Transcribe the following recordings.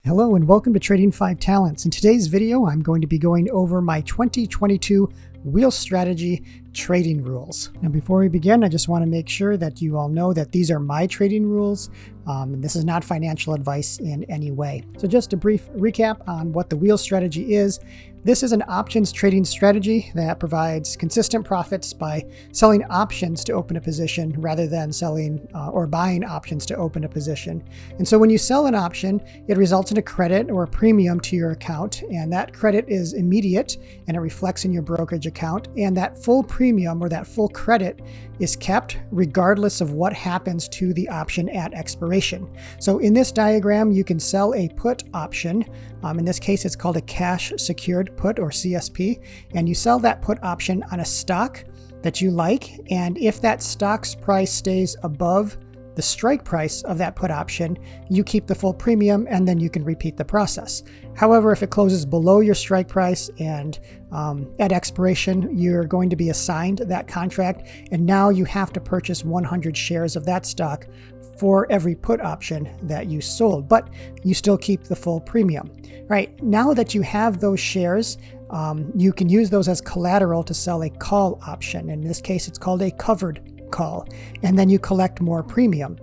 Hello and welcome to Trading 5 Talents. In today's video, I'm going to be going over my 2022 wheel strategy trading rules. Now, before we begin, I just want to make sure that you all know that these are my trading rules, and this is not financial advice in any way. So just a brief recap on what the wheel strategy is. This is an options trading strategy that provides consistent profits by selling options to open a position rather than selling or buying options to open a position. And so when you sell an option, it results in a credit or a premium to your account, and that credit is immediate and it reflects in your brokerage account, and that full premium or that full credit is kept regardless of what happens to the option at expiration. So in this diagram, you can sell a put option. In this case, it's called a cash secured put or CSP, and you sell that put option on a stock that you like. And if that stock's price stays above the strike price of that put option, you keep the full premium and then you can repeat the process. However, if it closes below your strike price and at expiration, you're going to be assigned that contract, and now you have to purchase 100 shares of that stock for every put option that you sold, but you still keep the full premium. Right, now that you have those shares, you can use those as collateral to sell a call option. In this case, it's called a covered call, and then you collect more premium.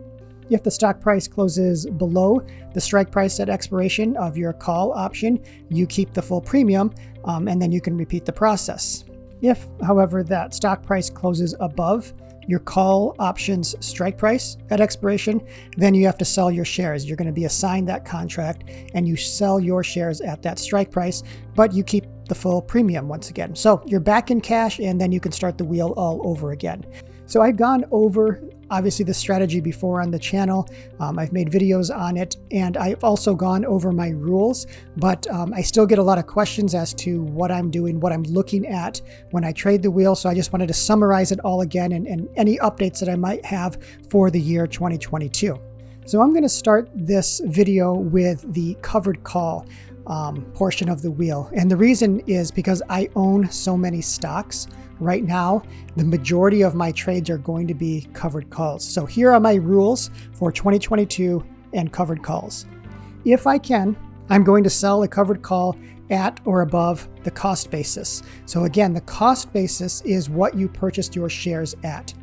If the stock price closes below the strike price at expiration of your call option, you keep the full premium, and then you can repeat the process. If, however, that stock price closes above your call option's strike price at expiration, then you have to sell your shares. You're going to be assigned that contract and you sell your shares at that strike price, but you keep the full premium once again. So you're back in cash, and then you can start the wheel all over again. So I've gone over, obviously, the strategy before on the channel. I've made videos on it, and I've also gone over my rules, but I still get a lot of questions as to what I'm doing, what I'm looking at when I trade the wheel. So I just wanted to summarize it all again and any updates that I might have for the year 2022. So I'm going to start this video with the covered call portion of the wheel. And the reason is because I own so many stocks. Right now, the majority of my trades are going to be covered calls. So here are my rules for 2022 and covered calls. If I can, I'm going to sell a covered call at or above the cost basis. So again, the cost basis is what you purchased your shares at.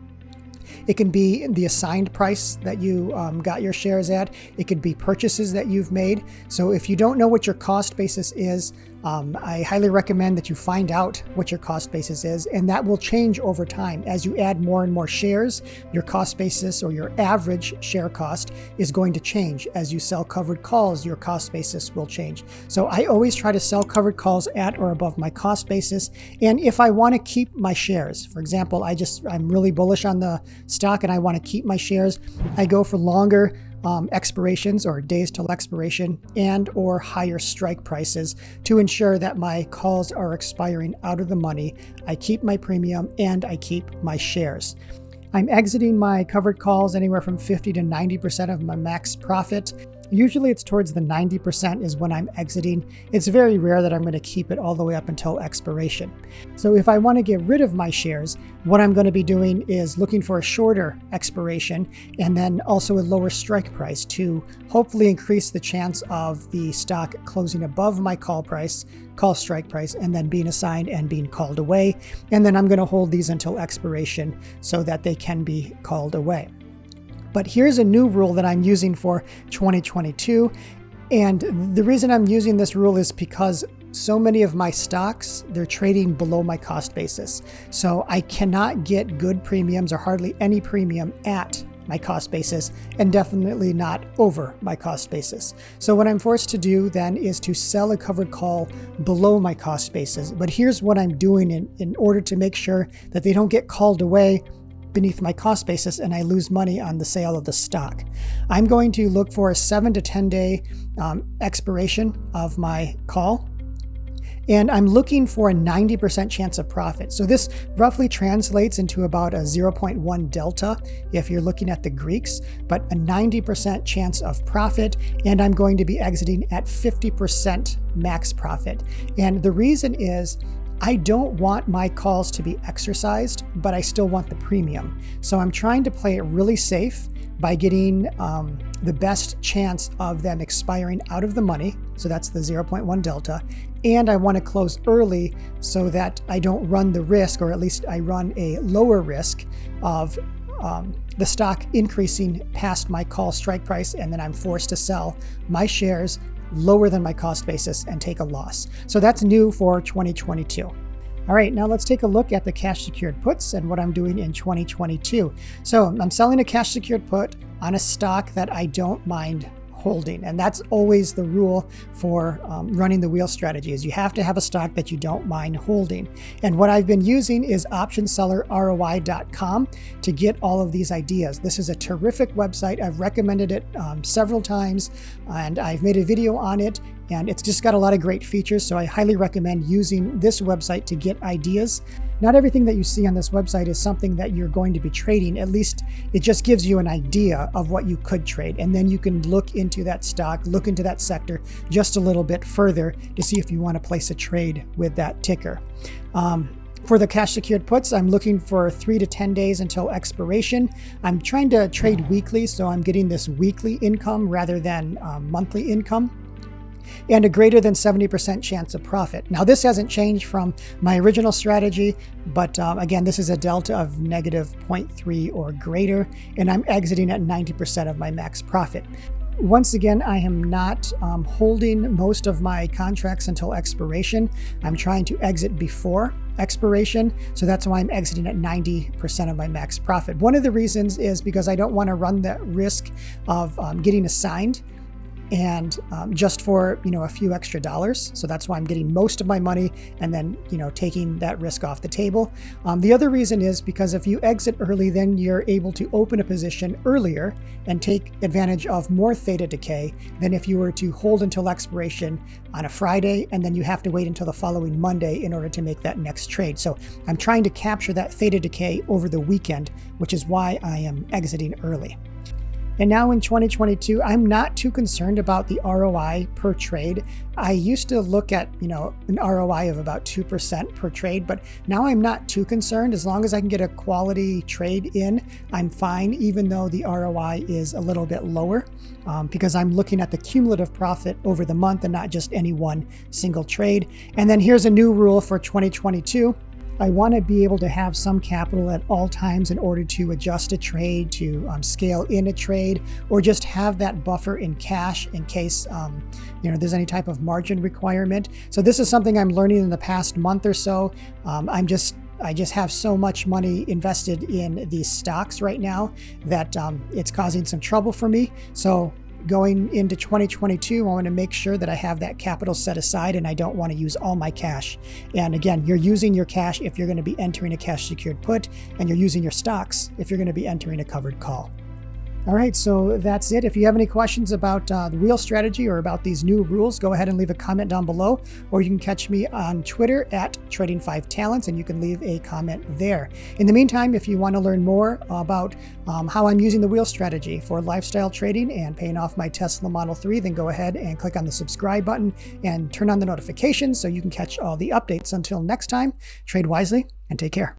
It can be the assigned price that you got your shares at. It could be purchases that you've made. So if you don't know what your cost basis is, I highly recommend that you find out what your cost basis is, and that will change over time. As you add more and more shares, your cost basis or your average share cost is going to change. As you sell covered calls, your cost basis will change. So I always try to sell covered calls at or above my cost basis. And if I want to keep my shares, for example, I'm really bullish on the stock and I want to keep my shares, I go for longer expirations or days till expiration and or higher strike prices to ensure that my calls are expiring out of the money. I keep my premium and I keep my shares. I'm exiting my covered calls anywhere from 50 to 90% of my max profit. Usually it's towards the 90% is when I'm exiting. It's very rare that I'm going to keep it all the way up until expiration. So if I want to get rid of my shares, what I'm going to be doing is looking for a shorter expiration and then also a lower strike price to hopefully increase the chance of the stock closing above my call strike price, and then being assigned and being called away. And then I'm going to hold these until expiration so that they can be called away. But here's a new rule that I'm using for 2022. And the reason I'm using this rule is because so many of my stocks, they're trading below my cost basis. So I cannot get good premiums or hardly any premium at my cost basis, and definitely not over my cost basis. So what I'm forced to do then is to sell a covered call below my cost basis. But here's what I'm doing in order to make sure that they don't get called away beneath my cost basis and I lose money on the sale of the stock. I'm going to look for a 7 to 10 day expiration of my call, and I'm looking for a 90% chance of profit. So this roughly translates into about a 0.1 delta if you're looking at the Greeks, but a 90% chance of profit, and I'm going to be exiting at 50% max profit. And the reason is I don't want my calls to be exercised, but I still want the premium. So I'm trying to play it really safe by getting the best chance of them expiring out of the money. So that's the 0.1 delta. And I want to close early so that I don't run the risk, or at least I run a lower risk of the stock increasing past my call strike price, and then I'm forced to sell my shares lower than my cost basis and take a loss. So that's new for 2022. All right, now let's take a look at the cash secured puts and what I'm doing in 2022. So I'm selling a cash secured put on a stock that I don't mind holding. And that's always the rule for running the wheel strategy, is you have to have a stock that you don't mind holding. And what I've been using is optionsellerroi.com to get all of these ideas. This is a terrific website. I've recommended it several times, and I've made a video on it, and it's just got a lot of great features. So I highly recommend using this website to get ideas. Not everything that you see on this website is something that you're going to be trading. At least it just gives you an idea of what you could trade. And then you can look into that stock, look into that sector just a little bit further to see if you want to place a trade with that ticker. For the cash secured puts, I'm looking for 3 to 10 days until expiration. I'm trying to trade weekly, so I'm getting this weekly income rather than monthly income, and a greater than 70% chance of profit. Now, this hasn't changed from my original strategy, but again, this is a delta of negative 0.3 or greater, and I'm exiting at 90% of my max profit. Once again, I am not holding most of my contracts until expiration. I'm trying to exit before expiration, so that's why I'm exiting at 90% of my max profit. One of the reasons is because I don't want to run the risk of getting assigned, and just for a few extra dollars. So that's why I'm getting most of my money and then taking that risk off the table. The other reason is because if you exit early, then you're able to open a position earlier and take advantage of more theta decay than if you were to hold until expiration on a Friday, and then you have to wait until the following Monday in order to make that next trade. So I'm trying to capture that theta decay over the weekend, which is why I am exiting early. And now in 2022, I'm not too concerned about the ROI per trade. I used to look at, an ROI of about 2% per trade, but now I'm not too concerned. As long as I can get a quality trade in, I'm fine, even though the ROI is a little bit lower, because I'm looking at the cumulative profit over the month and not just any one single trade. And then here's a new rule for 2022. I want to be able to have some capital at all times in order to adjust a trade, to scale in a trade, or just have that buffer in cash in case there's any type of margin requirement. So this is something I'm learning in the past month or so. I just have so much money invested in these stocks right now that it's causing some trouble for me. So going into 2022, I want to make sure that I have that capital set aside, and I don't want to use all my cash. And again, you're using your cash if you're going to be entering a cash secured put, and you're using your stocks if you're going to be entering a covered call. All right, so that's it. If you have any questions about the wheel strategy or about these new rules, go ahead and leave a comment down below, or you can catch me on Twitter at Trading5Talents, and you can leave a comment there. In the meantime, if you want to learn more about how I'm using the wheel strategy for lifestyle trading and paying off my Tesla Model 3, then go ahead and click on the subscribe button and turn on the notifications so you can catch all the updates. Until next time, trade wisely and take care.